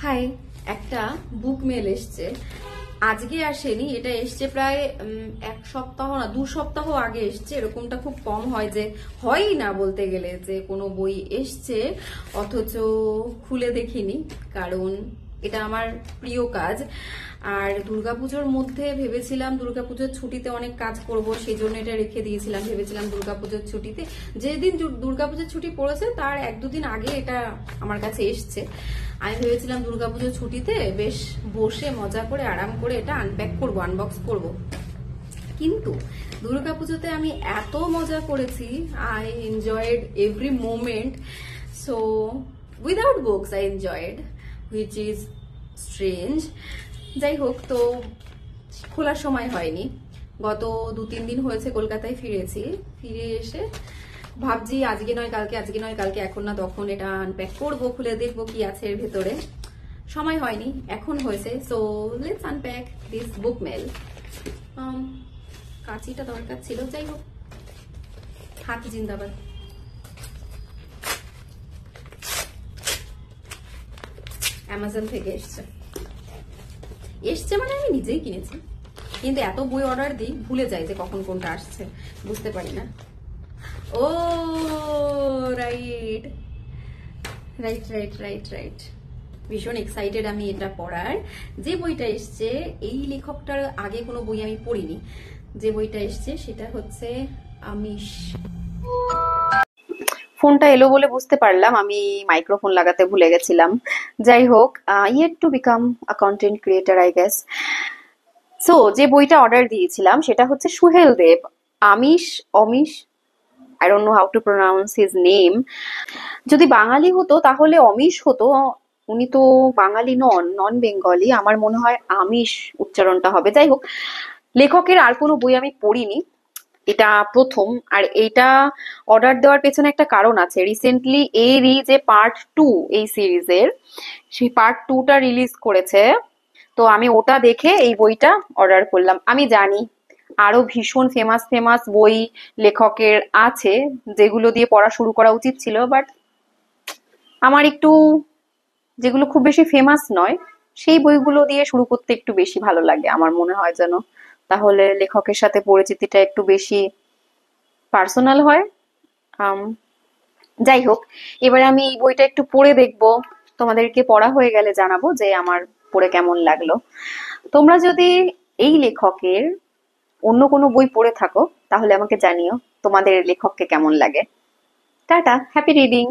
High, একটা বুক mail এসছে। আজকে আসেনি, এটা এসছে প্রায় এক সপ্তাহ না 2 সপ্তাহ আগে এসছে। এরকমটা খুব কম হয়, যে হয়ই না বলতে গেলে, যে কোনো বই এসছে অথচ খুলে দেখিনি। কারণ এটা আমার প্রিয় কাজ। আর দুর্গাপুজোর মধ্যে ভেবেছিলাম দুর্গাপুজোর ছুটিতে অনেক কাজ করব, সেই জন্য এটা রেখে দিয়েছিলাম। ভেবেছিলাম দুর্গাপুজোর ছুটিতে, যেদিন দুর্গাপুজোর ছুটি পড়েছে তার 1-2 দিন আগে এটা আমার কাছে এসছে। আমি ভেবেছিলাম দুর্গাপুজোর ছুটিতে বেশ বসে মজা করে আরাম করে এটা আনপ্যাক করব, আনবক্স করব। কিন্তু দুর্গাপুজোতে আমি এত মজা করেছি, I enjoyed every moment. So without books I enjoyed, which is strange. যাই হোক, তো খোলার সময় হয়নি। গত 2-3 দিন হয়েছে কলকাতায় ফিরেছি। ফিরে এসে ভাবছি আজকে নয় কালকে, আজকে নয় কালকে, এখন না তখন এটা আনপ্যাক করবো, খুলে দেখবো কি আছে এর ভেতরে। সময় হয়নি, এখন হয়েছে। So let's unpack this book mail. কাঁচিটা দরকার ছিল, যাই হোক, হাত জিন্দাবাদ। অ্যামাজন থেকে এসছে। মানে আমি নিজেই কিনেছি, কিন্তু এত বই অর্ডার দিই ভুলে যাই যে কখন কোনটা আসছে, বুঝতে পারি না। Oh right right right right right ভীষণ এক্সাইটেড আমি এটা পড়ার। যে বইটা এসছে, এই লেখকটার আগে কোনো বই আমি পড়িনি। যে বইটা এসছে সেটা হচ্ছে আমিষ। ফোনটা এলো বলে বুঝতে পারলাম, আমি মাইক্রোফোন লাগাতে ভুলে গেছিলাম। যাই হোক, yet to become a content creator I guess. So যে বইটা অর্ডার দিয়েছিলাম সেটা হচ্ছে Suhel Dev, Amish, Amish, I don't know how to pronounce his name. যদি বাঙালি হতো তাহলে অমিষ হতো। উনি তো বাঙালি নন বেঙ্গলি, আমার মনে হয় আমিষ উচ্চারণটা হবে। যাই হোক, লেখকের আর কোনো বই আমি পড়িনি, এটা প্রথম। আর এইটা অর্ডার দেওয়ার পেছনে একটা কারণ আছে। রিসেন্টলি এরই যে পার্ট 2 এই সিরিজের, সেই পার্ট 2টা রিলিজ করেছে। তো আমি ওটা দেখে এই বইটা অর্ডার করলাম। আমি জানি আরো ভীষণ ফেমাস ফেমাস বই লেখকের আছে যেগুলো দিয়ে পড়া শুরু করা উচিত ছিল, বাট আমার একটু, যেগুলো খুব বেশি ফেমাস নয়, সেই বইগুলো দিয়ে শুরু করতে একটু বেশি ভালো লাগে আমার মনে হয় যেন। তাহলে লেখকের সাথে পরিচিতিটা একটু বেশি পার্সোনাল হয়। আম, যাই হোক, এবারে আমি এই বইটা একটু পড়ে দেখবো। তোমাদেরকে পড়া হয়ে গেলে জানাবো যে আমার পড়ে কেমন লাগলো। তোমরা যদি এই লেখকের অন্য কোনো বই পড়ে থাকো তাহলে আমাকে জানিও তোমাদের লেখককে কেমন লাগে। Tata, happy reading.